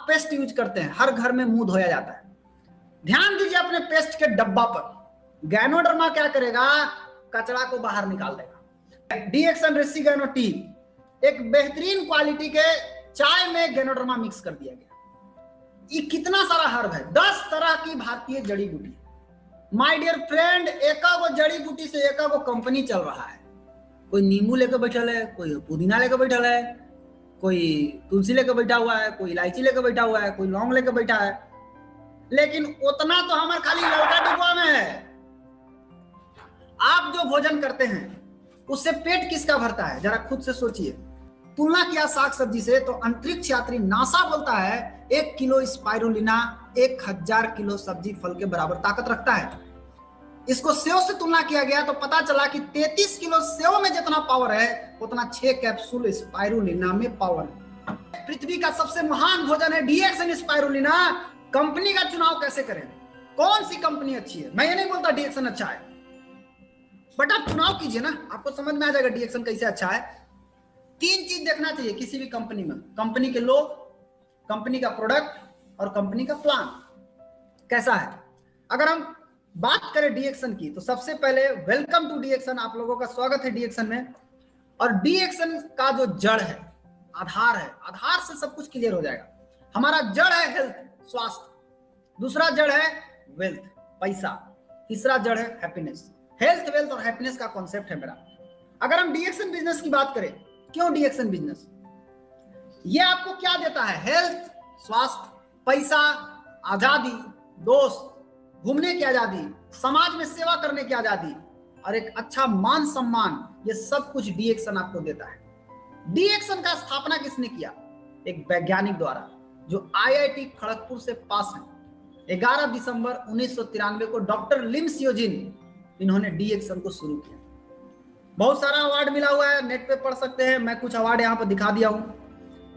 Paste use करते हैं, हर घर में मुंह धोया जाता है। ध्यान दीजिए अपने पेस्ट के डब्बा पर। गैनोडर्मा क्या करेगा, कचरा को बाहर निकाल देगा। डीएक्सन रेसी गैनो टी, एक बेहतरीन क्वालिटी के चाय में गैनोडर्मा मिक्स कर दिया गया। ये कितना सारा हर्ब है, 10 तरह की भारतीय जड़ी बूटी। माय डियर फ्रेंड, एका वो जड़ी बूटी से एका वो कंपनी चल रहा है। कोई नींबू लेकर बैठल है, कोई पुदीना लेकर बैठल है, कोई तुलसी लेकर बैठा हुआ है, कोई इलायची लेकर बैठा हुआ है, कोई लौंग लेकर बैठा है। लेकिन उतना तो हमारे खाली लड़का डिब्बा में है। आप जो भोजन करते हैं उससे पेट किसका भरता है, जरा खुद से सोचिए। तुलना किया साग सब्जी से तो अंतरिक्ष यात्री नासा बोलता है 1 किलो स्पाइरुलिना 1000 किलो सब्जी फल के बराबर ताकत रखता है। इसको सेव से तुलना किया गया तो पता चला कि 33 किलो सेव में जितना पावर है उतना 6 कैप्सूल स्पाइरुलिना में पावर है। पृथ्वी का सबसे महान भोजन है डीएक्सन स्पाइरुलिना। कंपनी का चुनाव कैसे करें, कौन सी कंपनी अच्छी है? मैं ये नहीं बोलता डीएक्सन अच्छा है, बट आप चुनाव कीजिए ना, आपको समझ में आ जाएगा डीएक्सन कैसे अच्छा है। 3 चीज देखना चाहिए किसी भी कंपनी में, कंपनी के लोग, कंपनी का प्रोडक्ट और कंपनी का प्लान कैसा है। अगर हम बात करें डीएक्सन की तो सबसे पहले वेलकम टू डीएक्सन, आप लोगों का स्वागत है डीएक्सन में। और डीएक्सन का जो जड़ है, आधार है, आधार से सब कुछ क्लियर हो जाएगा। हमारा जड़ है हेल्थ, स्वास्थ्य, दूसरा जड़ है वेल्थ, पैसा, तीसरा जड़ है हैप्पीनेस। हेल्थ, वेल्थ और हैप्पीनेस का कॉन्सेप्ट है मेरा। अगर हम डीएक्सन बिजनेस की बात करें, क्यों डीएक्सन बिजनेस, ये आपको क्या देता है? हेल्थ, स्वास्थ्य, पैसा, आजादी, दोस्त, घूमने की आजादी, समाज में सेवा करने की आजादी और एक अच्छा मान सम्मान, ये सब कुछ डीएक्सन आपको देता है। डीएक्सन का स्थापना किसने किया? एक वैज्ञानिक द्वारा जो आईआईटी खड़गपुर से पास है। 11 दिसंबर 1993 को डॉक्टर लिम सियोजिन, इन्होंने डीएक्सन को शुरू किया। बहुत सारा अवार्ड मिला हुआ है, नेट पे पढ़ सकते हैं, मैं कुछ अवार्ड यहाँ पर दिखा दिया हूं।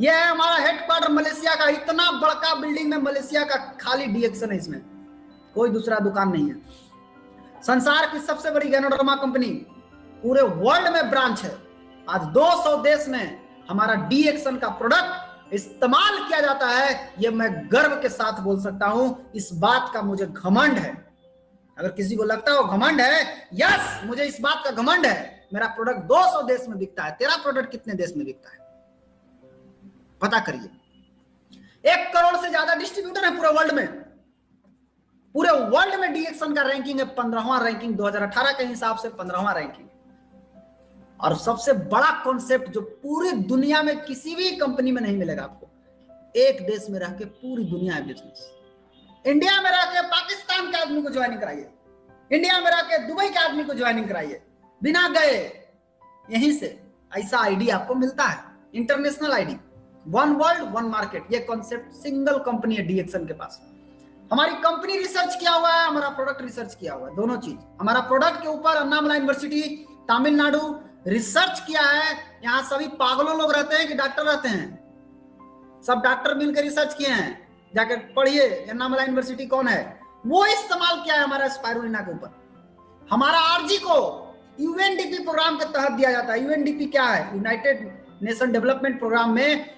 यह है हमारा हेडक्वार्टर मलेशिया का, इतना बड़का बिल्डिंग में मलेशिया का खाली डीएक्सन है, इसमें कोई दूसरा दुकान नहीं है। संसार की सबसे बड़ी गैनोडर्मा कंपनी, पूरे वर्ल्ड में ब्रांच है। आज 200 देश में हमारा डीएक्सन का प्रोडक्ट इस्तेमाल किया जाता है, यह मैं गर्व के साथ बोल सकता हूं। इस बात का मुझे घमंड है। अगर किसी को लगता हो घमंड है, यस, मुझे इस बात का घमंड है। मेरा प्रोडक्ट 200 देश में बिकता है। तेरा प्रोडक्ट कितने देश में बिकता है पता करिए। 1 करोड़ से ज्यादा डिस्ट्रीब्यूटर है पूरे वर्ल्ड में। पूरे वर्ल्ड में डीएक्सन का रैंकिंग है 15वां रैंकिंग, 2018 के हिसाब से 15वां रैंकिंग। और सबसे बड़ा कॉन्सेप्ट जो पूरी दुनिया में किसी भी कंपनी में नहीं मिलेगा आपको, एक देश में रह के पूरी दुनिया है बिजनेस। इंडिया में रह के पाकिस्तान के आदमी को ज्वाइनिंग कराइए, इंडिया में रह के दुबई के आदमी को ज्वाइनिंग कराइए, बिना गए यहीं से ऐसा आईडी आपको मिलता है, इंटरनेशनल आईडी। 1 वर्ल्ड 1 मार्केट, ये कॉन्सेप्ट सिंगल कंपनी है डीएक्सन के पास। हमारी कंपनी रिसर्च किया हुआ है, हमारा प्रोडक्ट रिसर्च किया हुआ है, दोनों चीज। हमारा प्रोडक्ट के ऊपर अन्नामला यूनिवर्सिटी तमिलनाडु रिसर्च किया है। यहाँ सभी पागलों लोग रहते हैं कि डॉक्टर रहते हैं, सब डॉक्टर मिलकर रिसर्च किए हैं। जाकर पढ़िए अन्नामला यूनिवर्सिटी कौन है, वो इस्तेमाल किया है हमारा स्पाइरुलिना के ऊपर। हमारा आरजी को यूएनडीपी प्रोग्राम के तहत दिया जाता है। यूएनडीपी क्या है? यूनाइटेड नेशन डेवलपमेंट प्रोग्राम में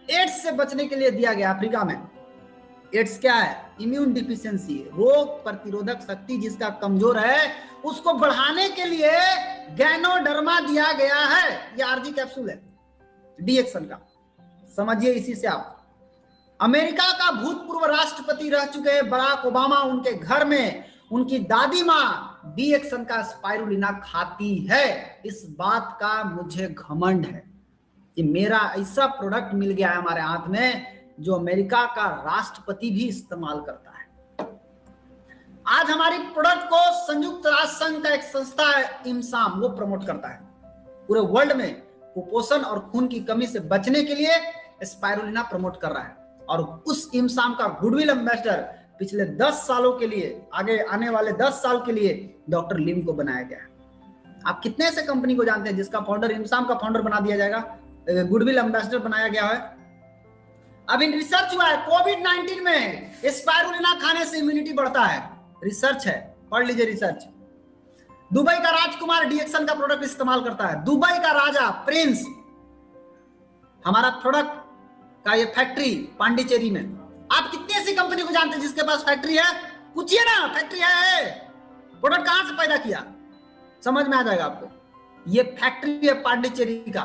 एड्स से बचने के लिए दिया गया। अफ्रीका में एड्स क्या है? इम्यून डिफिशियंसी, रोग प्रतिरोधक शक्ति जिसका कमजोर है उसको बढ़ाने के लिए गैनोडर्मा दिया गया है। ये आरजी कैप्सूल है डीएक्सन का, समझिए इसी से आप। अमेरिका का भूतपूर्व राष्ट्रपति रह चुके बराक ओबामा, उनके घर में उनकी दादी माँ डीएक्सन का स्पाइरुलिना खाती है। इस बात का मुझे घमंड है कि मेरा ऐसा प्रोडक्ट मिल गया है हमारे हाथ में जो अमेरिका का राष्ट्रपति भी इस्तेमाल करता है। आज हमारी प्रोडक्ट को संयुक्त राष्ट्र संघ का एक संस्था है इमसाम, वो प्रमोट करता है। पूरे वर्ल्ड में कुपोषण और खून की कमी से बचने के लिए स्पाइरुलिना प्रमोट कर रहा है। और उस इमसाम का गुडविल एम्बेसडर पिछले 10 सालों के लिए, आगे आने वाले 10 साल के लिए डॉक्टर लिम को बनाया गया है। आप कितने ऐसे कंपनी को जानते हैं जिसका फाउंडर इमसाम का फाउंडर बना दिया जाएगा, गुडविल एम्बेसडर बनाया गया है? अभी रिसर्च हुआ है कोविड-19 में स्पाइरुलिना खाने से इम्यूनिटी बढ़ता है। रिसर्च है, पढ़ लीजिए रिसर्च। दुबई का राजकुमार डीएक्सन का प्रोडक्ट इस्तेमाल करता है, दुबई का राजा प्रिंस। हमारा प्रोडक्ट का ये फैक्ट्री पांडिचेरी में। आप कितनी ऐसी कंपनी को जानते हैं जिसके पास फैक्ट्री है? पूछिए ना, फैक्ट्री है, प्रोडक्ट कहां से पैदा किया, समझ में आ जाएगा आपको। ये फैक्ट्री है पांडिचेरी का।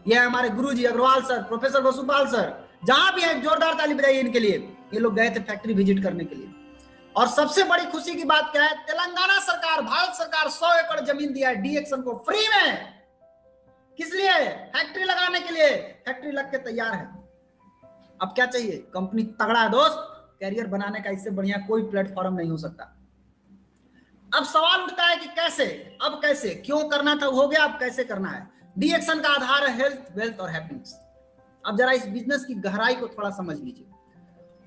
ये है हमारे Guruji Agrawal sir, professor Vasupal sir, जहां भी है जोरदार ताली बजाइए इनके लिए। ये लोग गए थे फैक्ट्री विजिट करने के लिए। और सबसे बड़ी खुशी की बात क्या है, तेलंगाना सरकार, भारत सरकार 100 एकड़ जमीन दिया है डी एक्शन को फ्री में। किस लिए? फैक्ट्री लगाने के लिए। फैक्ट्री लग के तैयार है। अब क्या चाहिए? कंपनी तगड़ा है दोस्त, कैरियर बनाने का इससे बढ़िया कोई प्लेटफॉर्म नहीं हो सकता। अब सवाल उठता है कि कैसे, अब कैसे, क्यों करना था हो गया, अब कैसे करना है। डी एक्शन का आधार है हेल्थ, वेल्थ और हैप्पीनेस। अब जरा इस बिजनेस की गहराई को थोड़ा समझ लीजिए।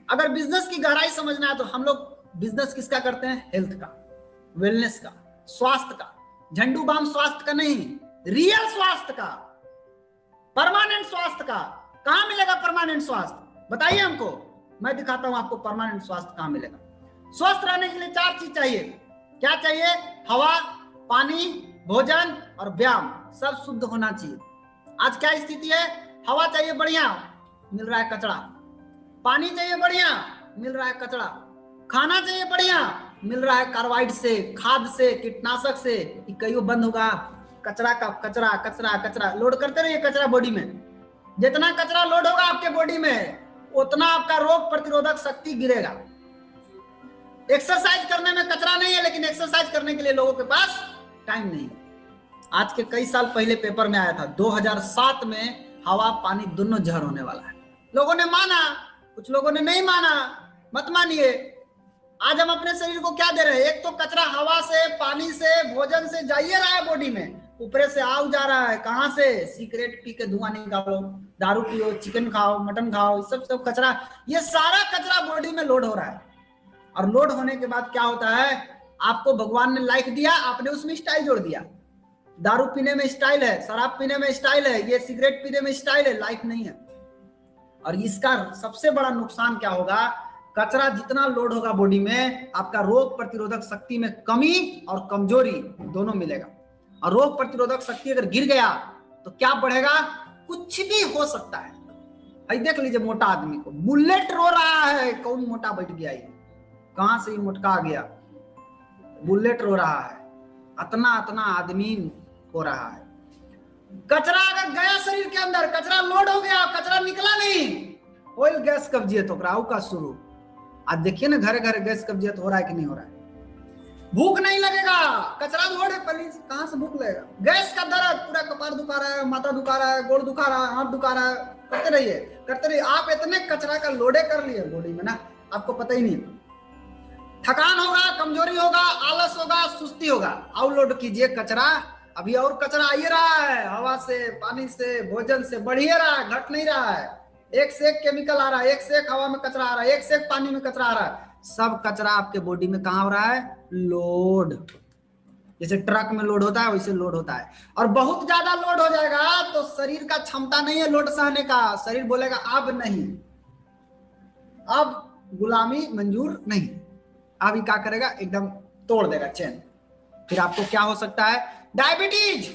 अगर बिजनेस की गहराई समझना है तो हम लोग बिजनेस किसका करते हैं? हेल्थ का, वेलनेस का, स्वास्थ्य का। झंडू बाम स्वास्थ्य का नहीं, रियल स्वास्थ्य का, परमानेंट स्वास्थ्य का। कहां मिलेगा परमानेंट स्वास्थ्य? बताइए हमको, मैं दिखाता हूं आपको परमानेंट स्वास्थ्य कहां मिलेगा। स्वस्थ रहने के लिए 4 चीज चाहिए। क्या चाहिए? हवा, पानी, भोजन और व्यायाम। सब शुद्ध होना चाहिए। आज क्या स्थिति है? हवा चाहिए बढ़िया, मिल रहा है कचरा। पानी चाहिए बढ़िया, मिल रहा है कचरा। खाना चाहिए बढ़िया, मिल रहा है कार्बाइड से, खाद से, कीटनाशक से। कईयों बंद होगा, कचरा का कचरा कचरा कचरा लोड करते रहिए कचरा बॉडी में। जितना कचरा लोड होगा आपके बॉडी में, उतना आपका रोग प्रतिरोधक शक्ति गिरेगा। एक्सरसाइज करने में कचरा नहीं है, लेकिन एक्सरसाइज करने के लिए लोगों के पास टाइम नहीं है। आज के कई साल पहले पेपर में आया था 2007 में हवा पानी दोनों जहर होने वाला है। लोगों ने माना, कुछ लोगों ने नहीं माना। मत मानिए। आज हम अपने शरीर को क्या दे रहे हैं? एक तो कचरा हवा से, पानी से, भोजन से जाइए रहा है बॉडी में, ऊपर से आग जा रहा है। कहां से? सिगरेट पी के धुआं निकालो, दारू पियो, चिकन खाओ, मटन खाओ, सब कचरा। ये सारा कचरा बॉडी में लोड हो रहा है। और लोड होने के बाद क्या होता है? आपको भगवान ने लाइफ दिया, आपने उसमें स्टाइल जोड़ दिया। दारू पीने में स्टाइल है, शराब पीने में स्टाइल है, ये सिगरेट पीने में स्टाइल है, लाइफ नहीं है। और इसका सबसे बड़ा नुकसान क्या होगा? कचरा जितना लोड होगा बॉडी में, आपका रोग प्रतिरोधक शक्ति में कमी और कमजोरी दोनों मिलेगा। और रोग प्रतिरोधक शक्ति अगर गिर गया तो क्या बढ़ेगा? कुछ भी हो सकता है। भाई देख लीजिए मोटा आदमी को, बुलेट रो रहा है, कौन मोटा बैठ गया? ये कहां से मोटका आ गया? बुलेट रो रहा है। अतना अतना आदमी हो रहा है। कचरा अगर गया शरीर के अंदर, कचरा लोड हो गया, कचरा निकला नहीं, ऑयल गैस कब्जियत हो रहा का शुरू। आज देखिए ना, घरे घरे गैस कब्जियत हो रहा है कि नहीं हो रहा है? भूख नहीं लगेगा, कचरा लोड है, पहले कहां से भूख लगेगा? गैस का दर्द, पूरा कपार दुखा रहा है, माथा दुखा रहा है, गोड़ दुखा रहा है, हाथ दुखा रहा है। करते रहिए करते रहिए। आप इतने कचरा का लोडे कर लिए बॉडी में ना, आपको पता ही नहीं। थकान होगा, कमजोरी होगा, आलस होगा, सुस्ती होगा। आउटलोड कीजिए कचरा। अभी और कचरा आ ही रहा है, हवा से, पानी से, भोजन से बढ़ ही रहा है, घट नहीं रहा है। एक से एक केमिकल आ रहा है, एक से एक हवा में कचरा आ रहा है, एक से एक पानी में कचरा आ रहा है। सब कचरा आपके बॉडी में कहां हो रहा है? लोड। जैसे ट्रक में लोड होता है वैसे लोड होता है। और बहुत ज्यादा लोड हो जाएगा तो शरीर का क्षमता नहीं है लोड सहने का। शरीर बोलेगा अब नहीं, अब गुलामी मंजूर नहीं। अभी क्या करेगा? एकदम तोड़ देगा चैन। फिर आपको क्या हो सकता है? डायबिटीज,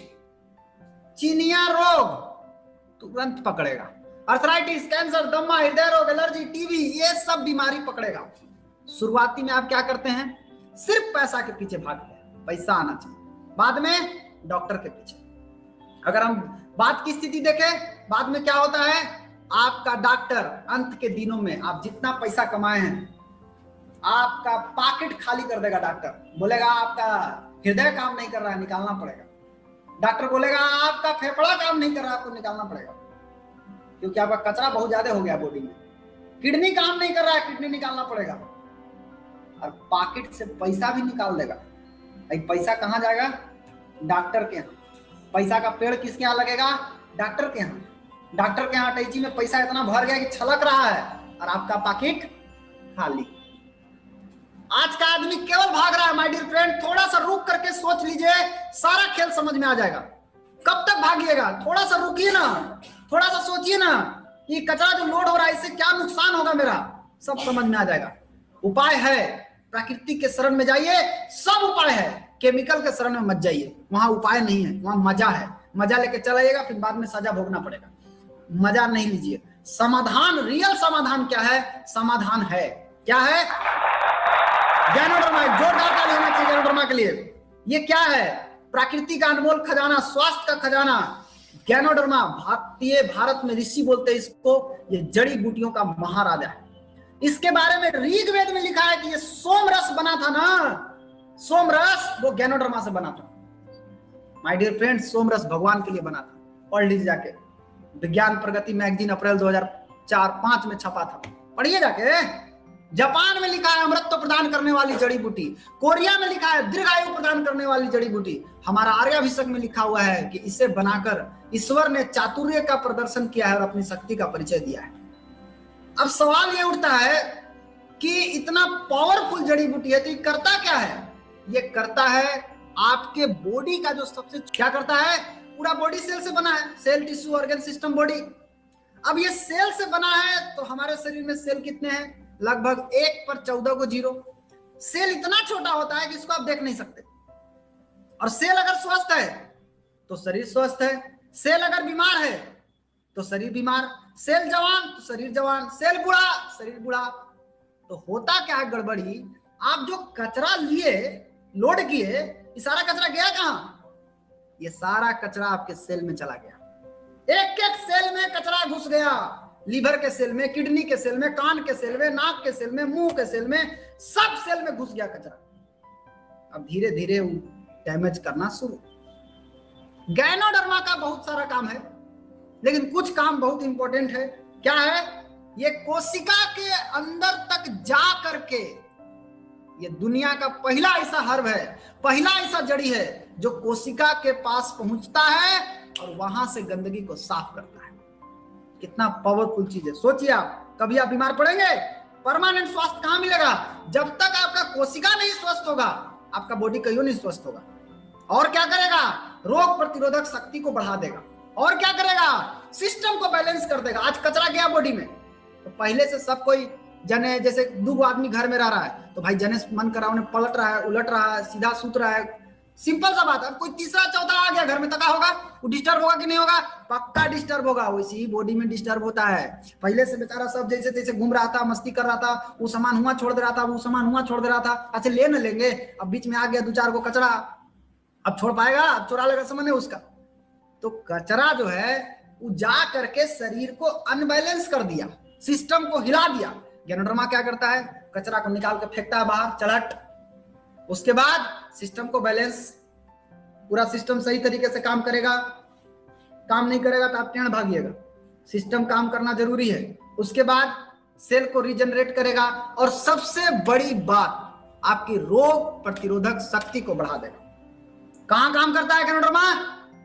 चीनिया रोग तुरंत पकड़ेगा। अर्थराइटिस, कैंसर, दमा, हृदय रोग, एलर्जी, टीबी, ये सब बीमारी पकड़ेगा। शुरुआती में आप क्या करते हैं? सिर्फ पैसा के पीछे भागते हैं, पैसा आना चाहिए। बाद में डॉक्टर के पीछे। अगर हम बात की स्थिति देखें, बाद में क्या होता है? आपका डॉक्टर अंत के दिनों में आप जितना पैसा कमाए हैं, आपका पॉकेट खाली कर देगा। डॉक्टर बोलेगा आपका हृदय काम नहीं कर रहा है, निकालना पड़ेगा। डॉक्टर बोलेगा आपका फेफड़ा काम नहीं कर रहा, आपको निकालना पड़ेगा, क्योंकि आपका कचरा बहुत ज्यादा हो गया बॉडी में। किडनी काम नहीं कर रहा है, किडनी निकालना पड़ेगा। और पॉकेट से पैसा भी निकाल देगा। पैसा कहां जाएगा? डॉक्टर के यहाँ। पैसा का पेड़ किसके यहाँ लगेगा? डॉक्टर के यहाँ। डॉक्टर के यहाँ अटैची में पैसा इतना भर गया कि छलक रहा है, और आपका पॉकेट खाली। आज का आदमी केवल भाग रहा है। माय डियर फ्रेंड, थोड़ा सा रुक करके सोच लीजिए, सारा खेल समझ में आ जाएगा। कब तक भागिएगा? थोड़ा सा रुकिए ना, थोड़ा सा सोचिए ना, ये कचरा जो लोड हो रहा है इससे क्या नुकसान होगा मेरा, सब समझ में आ जाएगा। उपाय है, प्रकृति के शरण में जाइए, सब उपाय है। केमिकल के शरण में मत जाइए, वहां उपाय नहीं है, वहां मजा है। मजा लेके चलाइएगा, फिर बाद में सजा भोगना पड़ेगा। मजा नहीं लीजिए। समाधान, रियल समाधान क्या है? समाधान है, क्या है? गैनोडर्मा। जोरदार ताली होना चाहिए गैनोडर्मा के लिए। ये क्या है? प्रकृति का अनमोल खजाना, स्वास्थ्य का खजाना, गैनोडर्मा। भारत में ऋषि बोलते हैं इसको, ये जड़ी बूटियों का महाराजा है। इसके बारे में ऋग्वेद में लिखा है कि ये सोमरस बना था ना, सोमरस वो गैनोडर्मा से बना था। माय डियर फ्रेंड्स, सोमरस भगवान के लिए बना था। पढ़ लीजिए जाके, विज्ञान प्रगति मैगजीन अप्रैल 2004-05 में छपा था, पढ़िए जाके। जापान में लिखा है अमृत प्रदान करने वाली जड़ी बूटी, कोरिया में लिखा है दीर्घायु प्रदान करने वाली जड़ी बूटी, हमारा आर्याभिषेक में लिखा हुआ है कि इसे बनाकर ईश्वर ने चातुर्य का प्रदर्शन किया है और अपनी शक्ति का परिचय दिया है। अब सवाल ये उठता है कि इतना पावरफुल जड़ी बूटी है तो ये करता क्या है? ये करता है आपके बॉडी का जो सबसे, क्या करता है? पूरा बॉडी सेल से बना है, cell, tissue, organ system, body. अब ये सेल से बना है तो हमारे शरीर में सेल कितने हैं? लगभग 1 पर 14 को 0। सेल इतना छोटा होता है कि इसको आप देख नहीं सकते। और सेल अगर स्वस्थ है तो शरीर स्वस्थ है, सेल अगर बीमार है तो शरीर बीमार, सेल जवान तो शरीर जवान, सेल बूढ़ा शरीर बूढ़ा। तो होता क्या है गड़बड़ी? आप जो कचरा लिए, लोड किए, ये सारा कचरा गया कहां? ये सारा कचरा आपके सेल में चला गया। एक एक सेल में कचरा घुस गया, लीवर के सेल में, किडनी के सेल में, कान के सेल में, नाक के सेल में, मुंह के सेल में, सब सेल में घुस गया कचरा। अब धीरे धीरे डैमेज करना शुरू। गैनोडर्मा का बहुत सारा काम है, लेकिन कुछ काम बहुत इंपॉर्टेंट है। क्या है? ये कोशिका के अंदर तक जा करके, ये दुनिया का पहला ऐसा हर्ब है, पहला ऐसा जड़ी है जो कोशिका के पास पहुंचता है और वहां से गंदगी को साफ करता है। कितना पावरफुल चीज है, सोचिए आप। कभी आप बीमार पड़ेंगे? परमानेंट स्वास्थ्य कहां मिलेगा? जब तक आपका कोशिका नहीं स्वस्थ होगा, आपका बॉडी कहीं नहीं स्वस्थ होगा। और क्या करेगा? रोग प्रतिरोधक शक्ति को बढ़ा देगा। और क्या करेगा? सिस्टम को बैलेंस कर देगा। आज कचरा गया बॉडी में, तो पहले से सब कोई जने, जैसे 2 आदमी घर में रह रहा है तो भाई जने मन करा उन्हें पलट रहा है, उलट रहा है, सीधा सूत रहा है, सिंपल सा बात है। अब कोई तीसरा चौथा आ गया घर में तो क्या होगा? वो डिस्टर्ब होगा कि नहीं होगा? पक्का डिस्टर्ब होगा। वैसे ही बॉडी में डिस्टर्ब होता है। पहले से बेचारा सब जैसे तैसे घूम रहा था, मस्ती कर रहा था, वो सामान हुआ छोड़ दे रहा था, वो सामान हुआ छोड़ दे रहा था। अच्छा ले न लेंगे, अब बीच में आ गया 2-4 को कचरा, अब छोड़ पाएगा? अब चुरा लेगा, समझ है उसका। तो कचरा जो है वो जा करके शरीर को अनबैलेंस कर दिया, सिस्टम को हिला दिया। गैनोडर्मा क्या करता है? कचरा को निकाल के फेंकता है बाहर, चलट। उसके बाद सिस्टम को बैलेंस, पूरा सिस्टम सही तरीके से काम करेगा। काम नहीं करेगा तो आप टेढ़ भागिएगा। सिस्टम काम करना जरूरी है। उसके बाद सेल को रीजनरेट करेगा और सबसे बड़ी बात, आपकी रोग प्रतिरोधक शक्ति को बढ़ा देगा। कहां काम करता है गैनोडर्मा?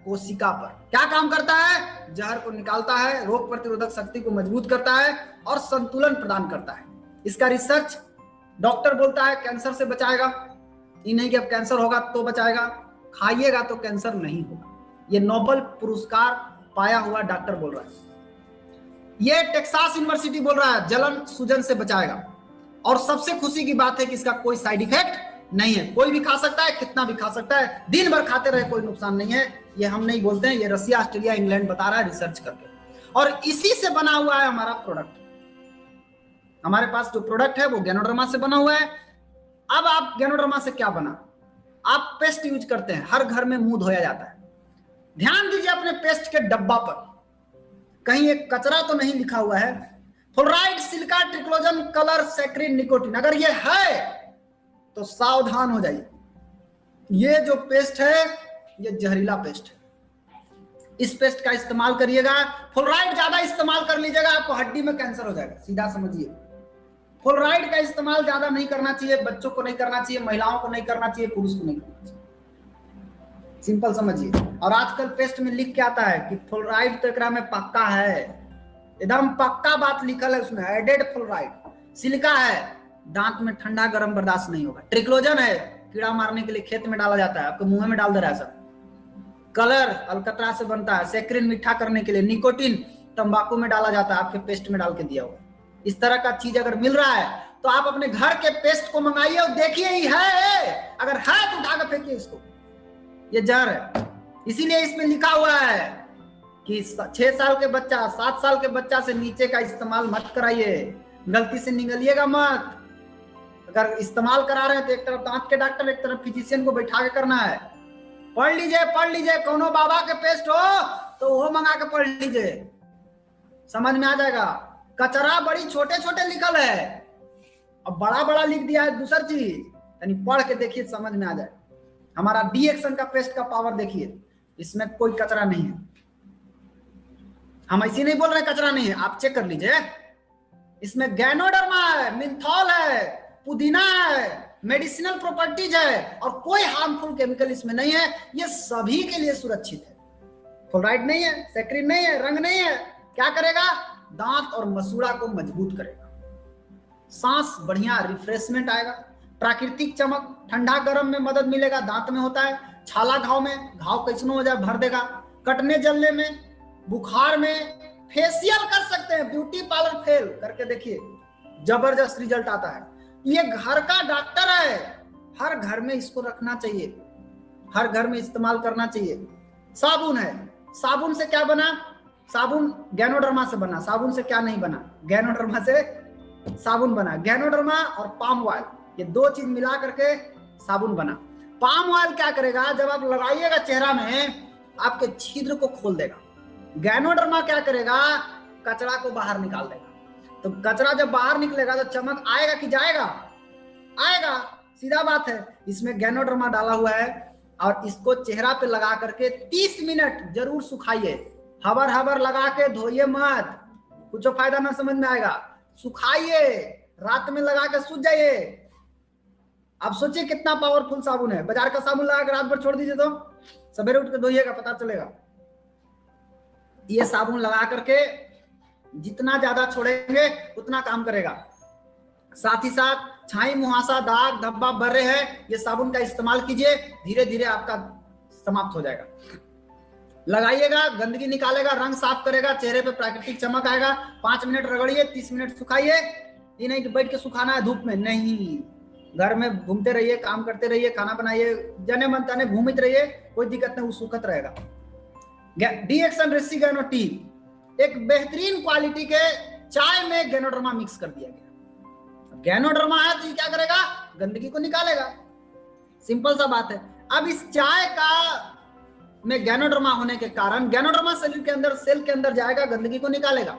कोशिका पर। क्या काम करता है? जहर को निकालता है, रोग प्रतिरोधक शक्ति को मजबूत करता है और संतुलन प्रदान करता है। इसका रिसर्च, डॉक्टर बोलता है कैंसर से बचाएगा। ये नहीं कि अब कैंसर होगा तो बचाएगा, खाइएगा तो कैंसर नहीं होगा। ये नोबेल पुरस्कार पाया हुआ डॉक्टर बोल रहा है। ये टेक्सास यूनिवर्सिटी बोल रहा है जलन सूजन से बचाएगा। और सबसे खुशी की बात है कि इसका कोई साइड इफेक्ट नहीं है। कोई भी खा सकता है, कितना भी खा सकता है, दिन भर खाते रहे, कोई नुकसान नहीं है। ये हम नहीं बोलते हैं, ये रसिया, ऑस्ट्रेलिया, इंग्लैंड बता रहा है रिसर्च करके। और इसी से बना हुआ है हमारा प्रोडक्ट। हमारे पास जो प्रोडक्ट है वो गैनोडर्मा से बना हुआ है। अब आप गैनोडर्मा से क्या बना? आप पेस्ट यूज करते हैं, हर घर में मुंह धोया जाता है। ध्यान दीजिए अपने पेस्ट के डब्बा पर, कहीं एक कचरा तो नहीं लिखा हुआ है? Fluoride, silica, triclosan, colour, saccharin, nicotine. अगर ये है तो सावधान हो जाइए। ये जो पेस्ट है ये जहरीला पेस्ट है। इस पेस्ट का इस्तेमाल करिएगा। फ्लोराइड ज्यादा इस्तेमाल कर लीजिएगा, आपको हड्डी में कैंसर हो जाएगा, सीधा समझिए। फ्लोराइड का इस्तेमाल ज्यादा नहीं करना चाहिए, बच्चों को नहीं करना चाहिए, महिलाओं को नहीं करना चाहिए, पुरुष को नहीं करना चाहिए। सिंपल समझिए। और आजकल पेस्ट में लिख के आता है कि फ्लोराइड तो एकरा में पक्का है, एकदम पक्का बात लिखल है उसमें, एडेड फ्लोराइड। सिलिका है, दांत में ठंडा गर्म बर्दाश्त नहीं होगा। ट्रिक्लोजन है, कीड़ा मारने के लिए खेत में डाला जाता है, आपके मुंह में डाल दे रहा है सब। कलर अलकतरा से बनता है, सैक्रिन मीठा करने के लिए, निकोटीन तंबाकू में डाला जाता है, आपके पेस्ट में डाल के दिया हुआ। इस तरह का चीज अगर मिल रहा है तो आप अपने घर के पेस्ट को मंगाइए और देखिए ही है, अगर है तो उठा कर फेंकिए इसको। ये जहर है, इसीलिए इसमें लिखा हुआ है कि 6 साल के बच्चा 7 साल के बच्चा से नीचे का इस्तेमाल मत कराइए, गलती से निगलिएगा मत। अगर इस्तेमाल करा रहे हैं तो एक तरफ दांत के डॉक्टर, एक तरफ फिजिशियन को बैठा के करना है। पढ़ लीजिए, कोनो बाबा के पेस्ट हो तो वो मंगा के पढ़ लीजिए, समझ में आ जाएगा। कचरा बड़ी छोटे छोटे लिखल है, अब बड़ा बड़ा लिख दिया है दूसर चीज, यानी पढ़ के देखिए समझ में आ जाए। हमारा डी एक्शन का पेस्ट का पावर देखिए, इसमें कोई कचरा नहीं है। हम ऐसे नहीं बोल रहे कचरा नहीं है, आप चेक कर लीजिए। इसमें गैनोडर्मा है, मिंथॉल है, पुदीना है, मेडिसिनल प्रॉपर्टीज है और कोई हार्मफुल केमिकल इसमें नहीं है। ये सभी के लिए सुरक्षित है। फ्लोराइड नहीं है, सैकरिन नहीं है, रंग नहीं है। क्या करेगा? दांत और मसूड़ा को मजबूत करेगा, सांस बढ़िया रिफ्रेशमेंट आएगा, प्राकृतिक चमक, ठंडा गर्म में मदद मिलेगा, दांत में होता है, छाला घाव में, घाव कैसनो हो जाए भर देगा, कटने जलने में, बुखार में, फेशियल कर सकते हैं, ब्यूटी पार्लर फेल करके देखिए, जबरदस्त रिजल्ट आता है। ये घर का डॉक्टर है, हर घर में इसको रखना चाहिए, हर घर में इस्तेमाल करना चाहिए। साबुन है, साबुन से क्या बना? साबुन गैनोडर्मा से बना। साबुन से क्या नहीं बना? गैनोडर्मा से साबुन बना। गैनोडर्मा और पाम ऑयल, ये दो चीज मिला करके साबुन बना। पाम ऑयल क्या करेगा? जब आप लगाइएगा चेहरा में, आपके छिद्र को खोल देगा। गैनोडर्मा क्या करेगा? कचरा को बाहर निकाल देगा। तो कचरा जब बाहर निकलेगा तो चमक आएगा कि जाएगा? आएगा, सीधा बात है। इसमें गैनोडर्मा डाला हुआ है और इसको चेहरा पे लगा करके 30 मिनट जरूर सुखाइए। हबर हबर लगा के धोइए मत, कुछ फायदा ना समझ में आएगा। सुखाइए, रात में लगा के सूख जाइए। आप सोचिए कितना पावरफुल साबुन है। बाजार का साबुन लगा कर रात भर छोड़ दीजिए तो सवेरे उठ के धोइएगा, पता चलेगा। ये साबुन लगा करके जितना ज्यादा छोड़ेंगे उतना काम करेगा। साथ ही साथ छाई, मुहासा, दाग धब्बा बढ़ रहे हैं, ये साबुन का इस्तेमाल कीजिए, धीरे धीरे आपका समाप्त हो जाएगा। लगाइएगा, गंदगी निकालेगा, रंग साफ करेगा, चेहरे पे प्राकृतिक चमक आएगा। 5 मिनट रगड़िए, 30 मिनट सुखाइए। ये नहीं कि बैठ के सुखाना है धूप में, नहीं। घर में घूमते रहिए, काम करते रहिए, खाना बनाइए, जने मन तने घूमते रहिए, कोई दिक्कत नहीं, वो सुखत रहेगा। डी एक्शन रेसिगैनो टी, एक बेहतरीन क्वालिटी के चाय में गैनोडर्मा मिक्स कर दिया गया। गैनोडर्मा है तो ये क्या करेगा? गंदगी को निकालेगा, सिंपल सा बात है। अब इस चाय का में गैनोडर्मा होने के कारण गैनोडर्मा शरीर के अंदर, सेल के अंदर जाएगा, गंदगी को निकालेगा।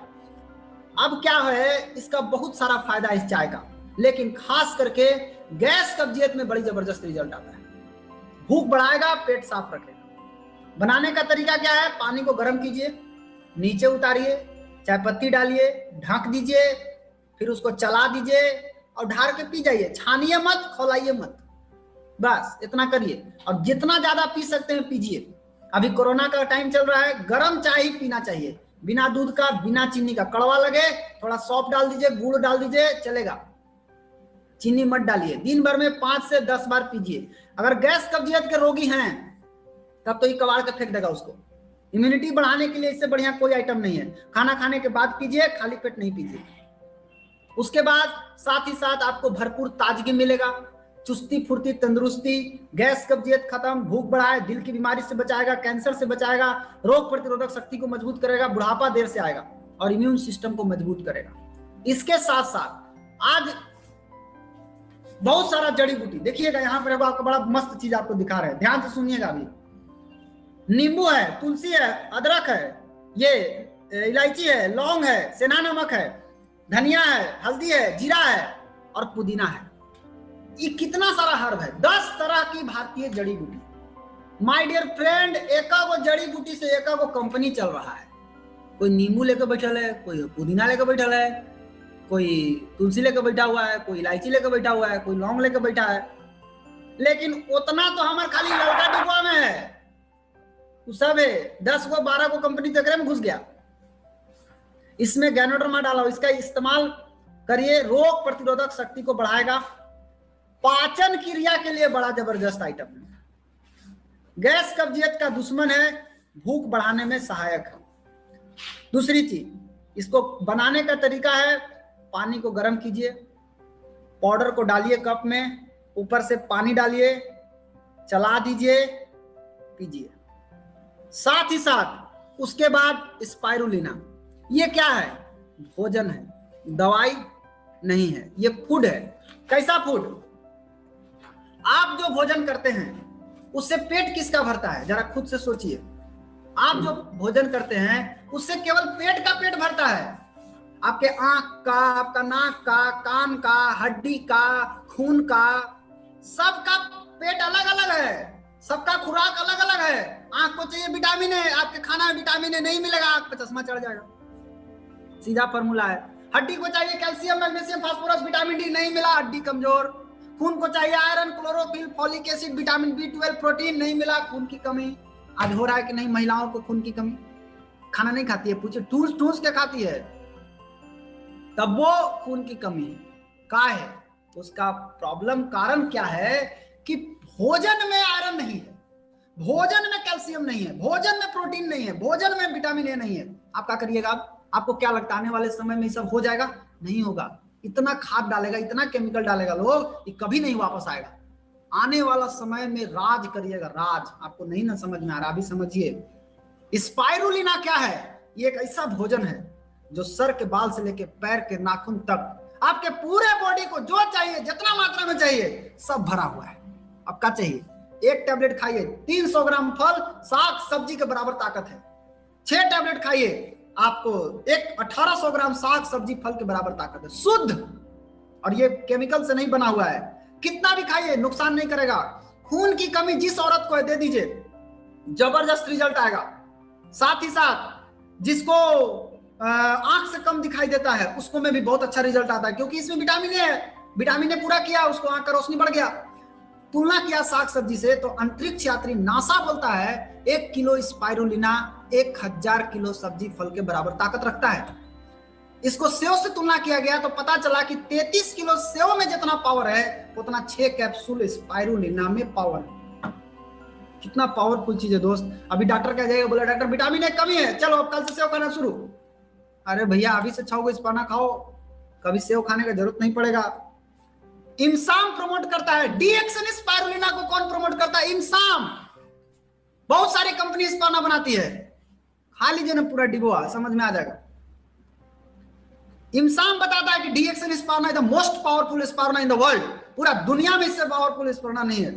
अब क्या है, इसका बहुत सारा फायदा है इस चाय का, लेकिन खास करके गैस कब्जियत में बड़ी जबरदस्त रिजल्ट आता है। भूख बढ़ाएगा, पेट साफ रखेगा। बनाने का तरीका क्या है? पानी को गर्म कीजिए, नीचे उतारिए, चाय पत्ती डालिए, ढक दीजिए, फिर उसको चला दीजिए और ढार के पी जाइए। छानिए मत, खौलाइए मत, बस इतना करिए। और जितना ज्यादा पी सकते हैं पीजिए। अभी कोरोना का टाइम चल रहा है, गर्म चाय ही पीना चाहिए, बिना दूध का, बिना चीनी का। कड़वा लगे थोड़ा सौंफ डाल दीजिए, गुड़ डाल दीजिए, चलेगा, चीनी मत डालिए। दिन भर में 5 से 10 बार पीजिए। अगर गैस कब्जियत के रोगी हैं तब तो ये कबाड़ के फेंक देगा उसको। इम्यूनिटी बढ़ाने के लिए इससे बढ़िया कोई आइटम नहीं है। खाना खाने के बाद पीजिए, खाली पेट नहीं पीजिए। उसके बाद साथ ही साथ आपको भरपूर ताजगी मिलेगा, चुस्ती, फुर्ती, तंदुरुस्ती, गैस कब्जियत खत्म, भूख बढ़ाए, दिल की बीमारी से बचाएगा, कैंसर से बचाएगा, रोग प्रतिरोधक शक्ति को मजबूत करेगा, बुढ़ापा देर से आएगा और इम्यून सिस्टम को मजबूत करेगा। इसके साथ साथ आज बहुत सारा जड़ी बूटी देखिएगा, यहाँ पर आपको बड़ा मस्त चीज आपको दिखा रहे हैं, ध्यान से सुनिएगा। अभी नींबू है, तुलसी है, अदरक है, ये इलायची है, लौंग है, सेना नमक है, धनिया है, हल्दी है, जीरा है और पुदीना है। ये कितना सारा हर्ब है, 10 तरह की भारतीय जड़ी बूटी। माय डियर फ्रेंड, एकागो जड़ी बूटी से एकागो कंपनी चल रहा है। कोई नींबू लेकर बैठल है, कोई पुदीना लेकर बैठल है, कोई तुलसी लेकर बैठा हुआ है, कोई इलायची लेकर बैठा हुआ है, कोई लौंग लेकर बैठा है। लेकिन उतना तो हमारे खाली लड़का डिब्बा में है, सब है 10 को 12 को कंपनी तक में घुस गया। इसमें गैनोडर्मा डाला, इसका इस्तेमाल करिए, रोग प्रतिरोधक शक्ति को बढ़ाएगा, पाचन क्रिया के लिए बड़ा जबरदस्त आइटम है, गैस कब्जियत का दुश्मन है, भूख बढ़ाने में सहायक है। दूसरी चीज, इसको बनाने का तरीका है, पानी को गर्म कीजिए, पाउडर को डालिए कप में, ऊपर से पानी डालिए, चला दीजिए, पीजिए। साथ ही साथ उसके बाद स्पाइरुलिना। ये क्या है? भोजन है, दवाई नहीं है, ये फूड है। कैसा फूड? आप जो भोजन करते हैं उससे पेट किसका भरता है? जरा खुद से सोचिए। आप जो भोजन करते हैं उससे केवल पेट का पेट भरता है। आपके आंख का, आपका नाक का, कान का, हड्डी का, खून का, सबका पेट अलग अलग है, सबका खुराक अलग अलग है। आंख को चाहिए विटामिन ए, आपके खाना में विटामिन ए नहीं मिलेगा, आंख पे चश्मा चढ़ जाएगा, सीधा फॉर्मूला है। हड्डी को चाहिए calcium, magnesium, phosphorus, vitamin D, नहीं मिला, हड्डी कमजोर। खून को चाहिए iron, chlorophyll, folic acid, vitamin B12, protein, नहीं मिला, खून की कमी। आज हो रहा है कि नहीं महिलाओं को खून की कमी? खाना नहीं खाती है, पूछे ठूस ठूस के खाती है, तब वो खून की कमी है। का है उसका प्रॉब्लम? कारण क्या है कि भोजन में आयरन नहीं है, भोजन में कैल्शियम नहीं है, भोजन में प्रोटीन नहीं है, भोजन में विटामिन ए नहीं है। आप क्या करिएगा? आपको क्या लगता है आने वाले समय में ये सब हो जाएगा? नहीं होगा। इतना खाद डालेगा, इतना केमिकल डालेगा लोग, ये कभी नहीं वापस आएगा। आने वाला समय में राज करिएगा, राज। आपको नहीं ना समझ में आ रहा, अभी समझिए। स्पाइरुलिना क्या है? ये एक ऐसा भोजन है जो सर के बाल से लेके पैर के नाखून तक आपके पूरे बॉडी को जो चाहिए, जितना मात्रा में चाहिए, सब भरा हुआ है। अब क्या चाहिए? एक टैबलेट खाइए, 300 ग्राम फल, साग, सब्जी के बराबर ताकत है। 6 टैबलेट खाइए, आपको एक 1800 ग्राम साग, सब्जी, फल के बराबर ताकत है, शुद्ध। और ये केमिकल से नहीं बना हुआ है। कितना भी खाइए नुकसान नहीं करेगा। खून की कमी जिस औरत को है दे दीजिए, जबरदस्त रिजल्ट आएगा। साथ ही साथ जिसको आंख से कम दिखाई देता है उसको में भी बहुत अच्छा रिजल्ट आता है, क्योंकि इसमें विटामिन ए है। विटामिन ए पूरा किया, उसको आंख का रोशनी बढ़ गया। तुलना किया साग सब्जी से तो अंतरिक्ष यात्री नासा बोलता है 1 किलो स्पाइरुलिना 1000 किलो सब्जी फल के बराबर ताकत रखता है। इसको सेव से तुलना किया गया तो पता चला कि 33 किलो सेव में जितना पावर है उतना 6 कैप्सूल स्पाइरुलिना में पावर है। कितना पावरफुल चीज है दोस्त। अभी डॉक्टर कह जाएगा, बोला डॉक्टर विटामिन ए कमी है, चलो अब कल से सेव खाना शुरू। अरे भैया अभी से 6 स्पाना खाओ, कभी सेव खाने का जरूरत नहीं पड़ेगा। इम्साम प्रमोट करता है डीएक्सन स्पाइरुलिना को। कौन प्रमोट करता है? इम्साम। बहुत सारी कंपनी स्पाना बनाती है, खा लीजिए ना पूरा डिब्बा, समझ में आ जाएगा। इम्साम बताता है कि DXN Spanza is the most powerful Spanza in the world. पूरा दुनिया में इससे पावरफुल स्पाना नहीं है।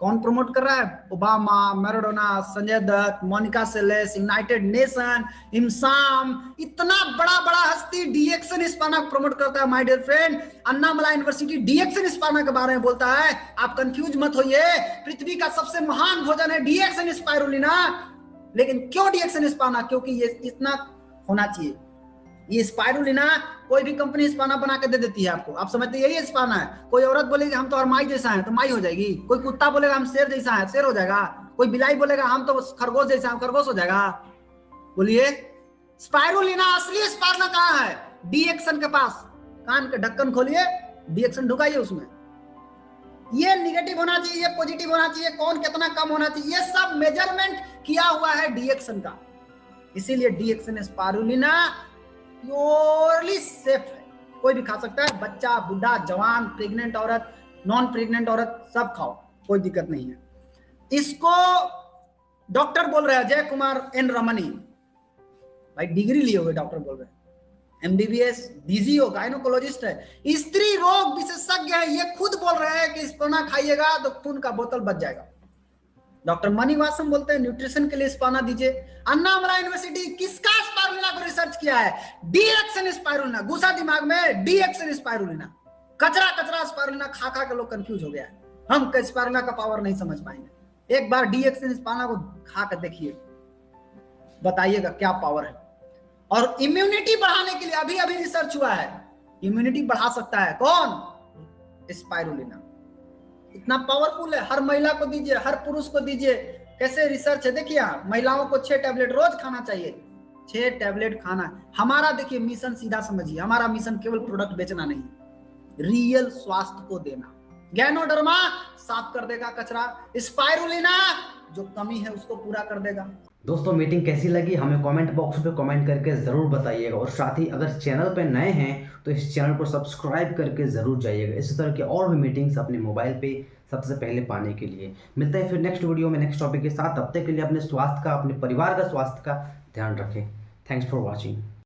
कौन प्रमोट कर रहा है? Obama, Maradona, Sanjay Dutt, Monica Seles, United Nation, इम्साम, इतना बड़ा बड़ा हस्ती डीएक्सन स्पाना प्रमोट करता है। My dear friend, Annamalai university DXN Spanza के बारे में बोलता है। आप कंफ्यूज मत होइए, पृथ्वी का सबसे महान भोजन है डीएक्सन स्पाइरुलिना। लेकिन क्यों डीएक्सन स्पाना? क्योंकि ये इतना होना चाहिए। ये स्पाइरुलिना कोई भी कंपनी स्पाना बना के दे देती है आपको, आप समझते यही स्पाना है। कोई औरत बोलेगी हम तो और माई जैसा है तो माई हो जाएगी। कोई कुत्ता बोलेगा हम शेर जैसा है, शेर हो जाएगा। कोई बिलाई बोलेगा हम तो खरगोश जैसा है, खरगोश हो जाएगा। बोलिए, स्पाइरुलिना असली स्पाना कहाँ है? डीएक्सन के पास। कान के ढक्कन खोलिए, डीएक्सन ढुकाइए उसमें। ये निगेटिव होना चाहिए, ये पॉजिटिव होना चाहिए, कौन कितना कम होना चाहिए, ये सब मेजरमेंट किया हुआ है डीएक्सन का। इसीलिए डीएक्सन स्पाइरुलिना प्योरली सेफ है, कोई भी खा सकता है। बच्चा, बुढ़ा, जवान, प्रेग्नेंट औरत, नॉन प्रेग्नेंट औरत, सब खाओ, कोई दिक्कत नहीं है। इसको डॉक्टर बोल रहे हैं अजय कुमार एन रमनी, भाई डिग्री लिए हुए डॉक्टर बोल रहे हैं, एमडीबीएस, डीजीओ, गायनोकोलॉजिस्ट है, स्त्री रोग विशेषज्ञ है। ये खुद बोल रहे हैं कि स्पाना खाइएगा तो खून का बोतल बच जाएगा। डॉक्टर मणिवासम बोलते हैं न्यूट्रिशन के लिए स्पाना दीजिए। अन्नामला यूनिवर्सिटी किसका स्पाइरुलिना को रिसर्च किया है? डीएक्सन स्पाइरुलिना। घुसा दिमाग में डीएक्सन स्पाइरुलिना। कचरा कचरा स्पाइरुलिना खा खा के लोग कंफ्यूज हो गया है। हम स्पाइरुलिना का पावर नहीं समझ पाएंगे। एक बार डीएक्सन स्पाइरुलिना को खा कर देखिए, बताइएगा क्या पावर है। और इम्यूनिटी बढ़ाने के लिए अभी अभी रिसर्च हुआ है, इम्यूनिटी बढ़ा सकता है कौन? स्पाइरुलिना। इतना पावरफुल है। हर महिला को दीजिए, हर पुरुष को दीजिए। कैसे रिसर्च है देखिए। महिलाओं को 6 टैबलेट रोज खाना चाहिए, 6 टैबलेट खाना। हमारा देखिए मिशन सीधा समझिए, हमारा मिशन केवल प्रोडक्ट बेचना नहीं, रियल स्वास्थ्य को देना। गैनोडर्मा साफ कर देगा कचरा, स्पाइरुलिना जो कमी है उसको पूरा कर देगा। दोस्तों मीटिंग कैसी लगी हमें कमेंट बॉक्स पे कमेंट करके ज़रूर बताइएगा। और साथ ही अगर चैनल पे नए हैं तो इस चैनल को सब्सक्राइब करके ज़रूर जाइएगा। इसी तरह की और भी मीटिंग्स अपने मोबाइल पे सबसे पहले पाने के लिए। मिलते हैं फिर नेक्स्ट वीडियो में नेक्स्ट टॉपिक के साथ। तब तक के लिए अपने स्वास्थ्य का, अपने परिवार का स्वास्थ्य का ध्यान रखें। Thanks for watching.